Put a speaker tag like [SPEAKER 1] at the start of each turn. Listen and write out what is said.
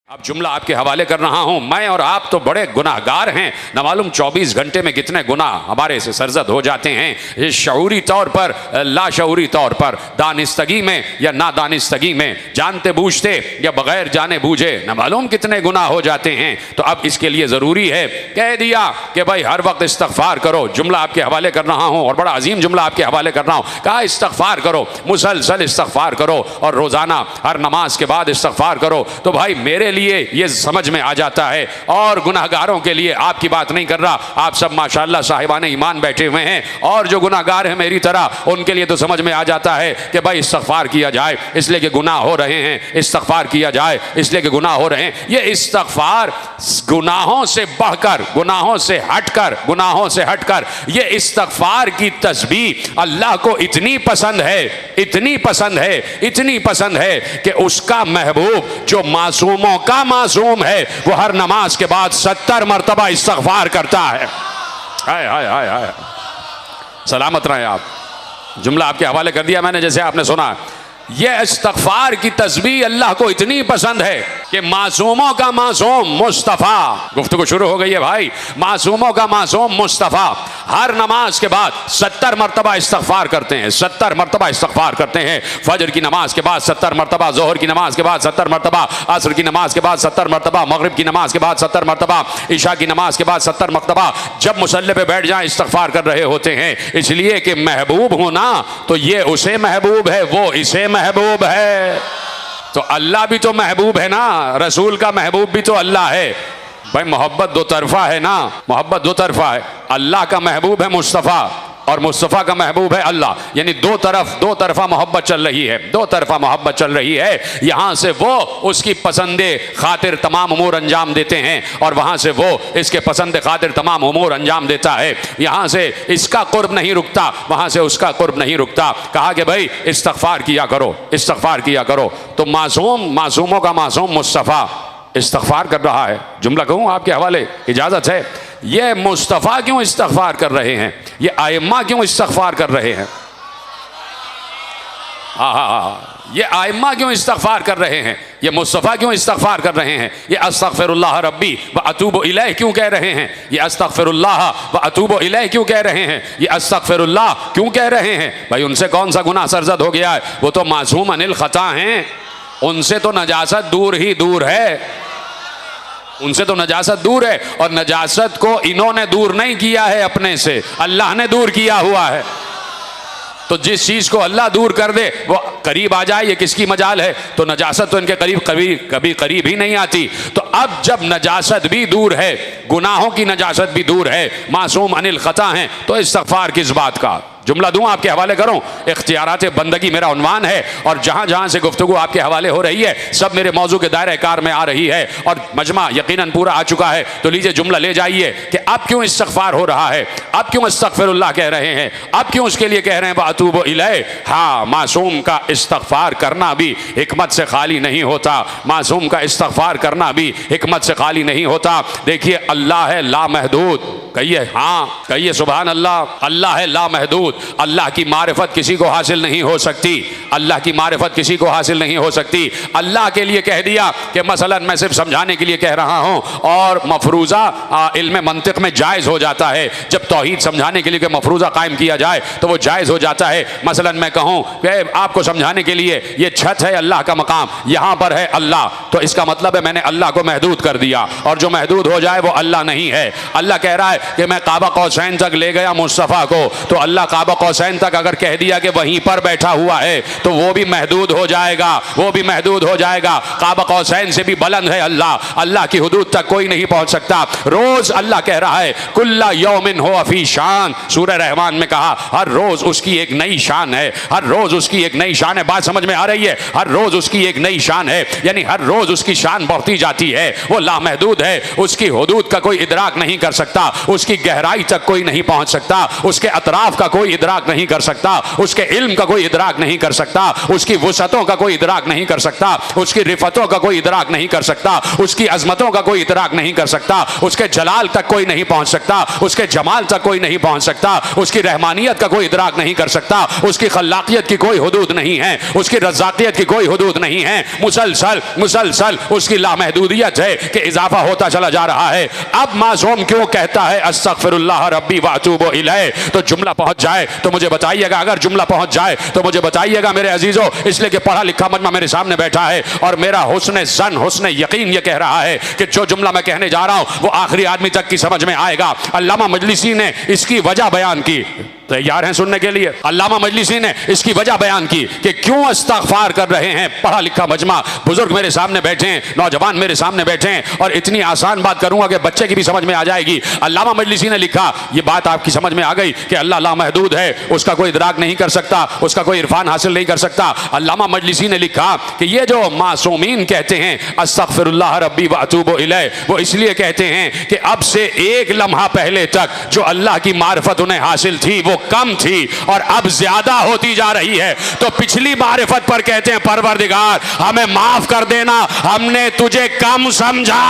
[SPEAKER 1] अब जुमला आपके हवाले कर रहा हूं। मैं और आप तो बड़े गुनाहगार हैं, न मालूम 24 घंटे में कितने गुनाह हमारे से सरजद हो जाते हैं। ये शऊरी तौर पर, लाशऊरी तौर पर, दानिस्तगी में या नादानिस्तगी में, जानते बूझते या बगैर जाने बूझे, न मालूम कितने गुनाह हो जाते हैं। तो अब इसके लिए ज़रूरी है, कह दिया कि भाई हर वक्त इस्तग़फ़ार करो। जुमला आपके हवाले कर रहा हूँ और बड़ा अजीम जुमला आपके हवाले कर रहा हूँ। कहा इस्तग़फ़ार करो, मुसलसल इस्तग़फ़ार करो और रोज़ाना हर नमाज के बाद इस्तग़फ़ार करो। तो भाई मेरे लिए ये समझ में आ जाता है, और गुनाहगारों के लिए आपकी बात नहीं कर रहा। आप सब माशाअल्लाह साहिबाने ईमान बैठे हुए हैं, और जो गुनाहगार हैं मेरी तरह, उनके लिए तो समझ में आ जाता है कि भाई इस्तग़फ़ार किया जाए इसलिए कि गुनाह हो रहे हैं, इस्तग़फ़ार किया जाए इसलिए कि गुनाह हो रहे हैं। ये इस्तग़फ़ार गुनाहों से बढ़कर, गुनाहों से हटकर, गुनाहों से हटकर, ये इस्तग़फ़ार की तस्बीह अल्लाह को इतनी पसंद है, इतनी पसंद है, इतनी पसंद है कि उसका महबूब जो मासूमों का मासूम है, वो हर नमाज के बाद 70 मरतबा इस्तग़फ़ार करता है। हाय हाय हाय हाय, सलामत रहे आप। जुमला आपके हवाले कर दिया मैंने, जैसे आपने सुना। यह इस्तग़फ़ार की तस्बीह अल्लाह को इतनी पसंद है कि मासूमों का मासूम मुस्तफ़ा, गुफ्तगू शुरू हो गई है भाई, मासूमों का मासूम मुस्तफ़ा हर नमाज के बाद 70 मरतबा इस्तग़फ़ार करते हैं, 70 मरतबा इस्तग़फ़ार करते हैं। फजर की नमाज के बाद 70 मरतबा, ज़ोहर की नमाज के बाद 70 मरतबा, असर की नमाज के बाद 70 मरतबा, मगरिब की नमाज के बाद 70 मरतबा, इशा की नमाज के बाद 70 मरतबा। जब मुसल्ले पे बैठ जाएं इस्तग़फ़ार कर रहे होते हैं, इसलिए कि महबूब होना तो ये उसे महबूब है, वो इसे महबूब है। तो अल्लाह भी तो महबूब है ना, रसूल का महबूब भी तो अल्लाह है। भाई मोहब्बत दो तरफा है ना, मोहब्बत दो तरफा है। अल्लाह का महबूब है मुस्तफ़ा और मुस्तफ़ा का महबूब है अल्लाह, यानी दो तरफा मोहब्बत चल रही है, दो तरफा मोहब्बत चल रही है। यहाँ से वो उसकी पसंदे खातिर तमाम उमूर अंजाम देते हैं, और वहाँ से वो इसके पसंद खातिर तमाम उमूर अंजाम देता है। यहाँ से इसका कुर्ब नहीं रुकता, वहाँ से उसका कुर्ब नहीं रुकता। कहा कि भाई इस्तग़फ़ार किया करो, इस्तग़फ़ार किया करो। तो मासूमों का मासूम मुस्तफ़ा इस्तग़फ़ार कर रहा है। जुमला कहूँ आपके हवाले, इजाज़त है? ये मुस्तफ़ा क्यों इस्तग़फ़ार कर रहे हैं, ये आइम्मा क्यों इस्तग़फ़ार कर रहे हैं? ये आइम्मा क्यों इस्तग़फ़ार कर रहे हैं, ये मुस्तफ़ा क्यों इस्तग़फ़ार कर रहे हैं? ये अस्तग़फ़िरुल्लाह रब्बी व अतूबु इलैह क्यों कह रहे हैं? ये अस्तग़फ़िरुल्लाह व अतूबु इलैह क्यों कह रहे हैं? ये अस्तग़फ़िरुल्लाह क्यों कह रहे हैं? भाई उनसे कौन सा गुनाह सरज़द हो गया है? वो तो मासूम अनिल ख़ता हैं, उनसे तो नजासत दूर ही दूर है, उनसे तो नजासत दूर है। और नजासत को इन्होंने दूर नहीं किया है अपने से, अल्लाह ने दूर किया हुआ है। तो जिस चीज़ को अल्लाह दूर कर दे वो करीब आ जाए, ये किसकी मजाल है? तो नजासत तो इनके करीब कभी करीब ही नहीं आती। तो अब जब नजासत भी दूर है, गुनाहों की नजासत भी दूर है, मासूम अनिल ख़ता हैं, तो इस्तग़फ़ार किस बात का? जुमला दूँ आपके हवाले करूँ? इख्तियारात बंदगी मेरा उन्वान है, और जहाँ जहाँ से गुफ्तगू आपके हवाले हो रही है सब मेरे मौजू के दायरे कार में आ रही है, और मजमा यकीनन पूरा आ चुका है। तो लीजिए जुमला ले जाइए कि अब क्यों इस्तग़फ़ार हो रहा है, अब क्यों अस्तग़फ़िरुल्लाह कह रहे हैं, अब क्यों उसके लिए कह रहे हैं अतूबु इलैह। हाँ, मासूम का इस्तग़फ़ार करना भी हिकमत से खाली नहीं होता, मासूम का इस्तग़फ़ार करना भी हिकमत से खाली नहीं होता। देखिए अल्लाह है लामहदूद, कहिए हाँ, कहिए सुभान अल्लाह। अल्लाह है लामहदूद, अल्लाह की मारिफत किसी को हासिल नहीं हो सकती, अल्लाह की मारिफत किसी को हासिल नहीं हो सकती। अल्लाह के लिए कह दिया कि मसलन मैं सिर्फ समझाने के लिए कह रहा हूँ, और मफरूज़ा इल्म मंतिक़ में जायज़ हो जाता है। जब तौहीद समझाने के लिए कि मफरूज़ा कायम किया जाए तो वो जायज़ हो जाता है। मसलन मैं कहूँ कि आपको समझाने के लिए ये छत है अल्लाह का मकाम, यहाँ पर है अल्लाह, तो इसका मतलब है मैंने अल्लाह को महदूद कर दिया, और जो महदूद हो जाए वो अल्लाह नहीं है। अल्लाह कह रहा है कि मैं काबा कौसैन तक ले गया मुस्तफ़ा को, तो अल्लाह काबा कौसैन तक अगर कह दिया कि वहीं पर बैठा हुआ है तो वो भी महदूद हो जाएगा, वो भी महदूद हो जाएगा। काबा कौसैन से भी बुलंद है अल्लाह, अल्लाह की हुदूद तक कोई नहीं पहुंच सकता। रोज अल्लाह कह रहा है कुल्ला यौमिन हो अफी शान, सूरह रहमान में कहा हर रोज उसकी एक नई शान है, हर रोज उसकी एक नई शान है। बात समझ में आ रही है? हर रोज उसकी एक नई शान है, यानी हर रोज उसकी शान बढ़ती जाती है। वो लामहदूद है, उसकी हुदूद का कोई इदराक नहीं कर सकता, उसकी गहराई तक कोई नहीं पहुंच सकता, उसके अतराफ का कोई इदराक नहीं कर सकता, उसके इल्म का कोई इदराक नहीं कर सकता, उसकी वसअतों का कोई इदराक नहीं कर सकता, उसकी रिफतों का कोई इदराक नहीं कर सकता, उसकी अजमतों का कोई इदराक नहीं कर सकता, उसके जलाल तक कोई नहीं पहुंच सकता, उसके जमाल तक कोई नहीं पहुंच सकता, उसकी रहमानियत का कोई इदराक नहीं कर सकता, उसकी खल्लाकियत की कोई हुदूद नहीं है, उसकी रज़ाकियत की कोई हुदूद नहीं है। मुसलसल मुसलसल उसकी लामहदूदियत है कि इजाफा होता चला जा रहा है। अब मासूम क्यों कहता है अस्तगफिरुल्लाह रब्बी व अतूबु इलैह? तो जुमला पहुंच जाए तो मुझे बताइएगा, अगर जुमला पहुंच जाए तो मुझे बताइएगा मेरे अजीजों, इसलिए कि पढ़ा लिखा मजमा मेरे सामने बैठा है और मेरा हुस्न ज़न हुस्न यकीन ये कह रहा है कि जो जुमला मैं कहने जा रहा हूं वो आखिरी आदमी तक की समझ में आएगा। अल्लामा मजलिसी ने इसकी वजह बयान की, तैयार हैं सुनने के लिए? अल्लामा मजलिसी ने इसकी वजह बयान की कि क्यों इस्तगफार कर रहे हैं। पढ़ा लिखा मजमा, बुजुर्ग मेरे सामने बैठे हैं, नौजवान मेरे सामने बैठे हैं और इतनी आसान बात करूंगा कि बच्चे की भी समझ में आ जाएगी। अल्लामा मजलिसी ने लिखा, ये बात आपकी समझ में आ गई कि अल्लाह लामहदूद है, उसका कोई इदराक नहीं कर सकता, उसका कोई इरफान हासिल नहीं कर सकता। अल्लामा मजलिसी ने लिखा कि ये जो मासूमीन कहते हैं अस्तगफिरुल्लाह रब्बी व अतूबु इलैह, वो इसलिए कहते हैं कि अब से एक लम्हा पहले तक जो अल्लाह की मारिफत उन्हें हासिल थी वो कम थी और अब ज्यादा होती जा रही है। तो पिछली मारिफत पर कहते हैं परवरदिगार हमें माफ कर देना, हमने तुझे कम समझा।